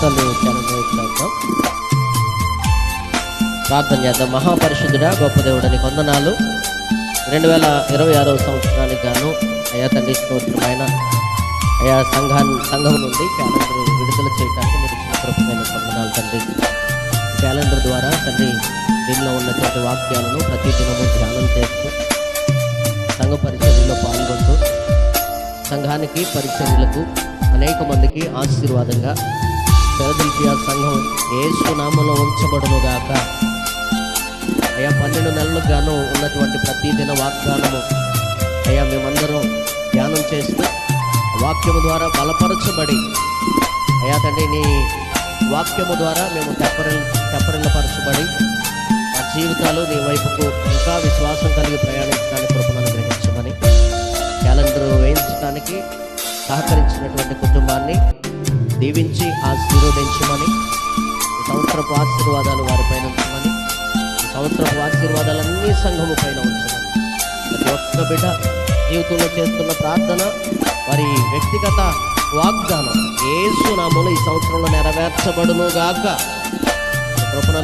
హస్తాలు క్యాలెండర్ చేద్దాం. ప్రార్థన చేద్దాం. మహాపరిశుద్ధుడా గొప్ప దేవుడని వందనాలు. 2026వ సంవత్సరానికి గాను అయా తండ్రి స్తోత్రమైన అయా సంఘం నుండి క్యాలెండర్ విడుదల చేయడానికి మీరు ఇచ్చిన కృపమైన వందనాలు తండ్రి. క్యాలెండర్ ద్వారా తండ్రి దీనిలో ఉన్నటువంటి వాక్యాలను ప్రతి దినము ధ్యానం చేస్తూ సంఘ పరిచర్యలో పాల్గొంటూ సంఘానికి పరిచర్యలకు అనేక మందికి ఆశీర్వాదంగా ఫిలదెల్ఫియా సంఘం యేసు నామములో ఉంచబడును గాక. అయ్యా 12 నెలలకు గాను ఉన్నటువంటి ప్రతి దిన వాగ్దానము అయ్యా మేమందరం ధ్యానం చేస్తూ వాక్యము ద్వారా బలపరచబడి అయ్యా తండ్రి నీ వాక్యము ద్వారా మేము తెప్పరిల్లపరచబడి మా జీవితాలు నీ వైపుకు ఇంకా విశ్వాసం కలిగి ప్రయాణించడానికి కృపను అనుగ్రహించమని, క్యాలెండర్ వేయించడానికి సహకరించినటువంటి కుటుంబాన్ని దీవించి ఆశీర్వదించమని, ఈ సంవత్సరపు ఆశీర్వాదాలు వారిపైన ఉంచమని, ఈ సంవత్సరపు ఆశీర్వాదాలన్నీ సంఘము పైన ఉంచమని, ప్రతి ఒక్క బిడ్డ జీవితంలో చేస్తున్న ప్రార్థన వారి వ్యక్తిగత వాగ్దానం యేసు నామములో ఈ సంవత్సరంలో నెరవేర్చబడును గాక. కృపను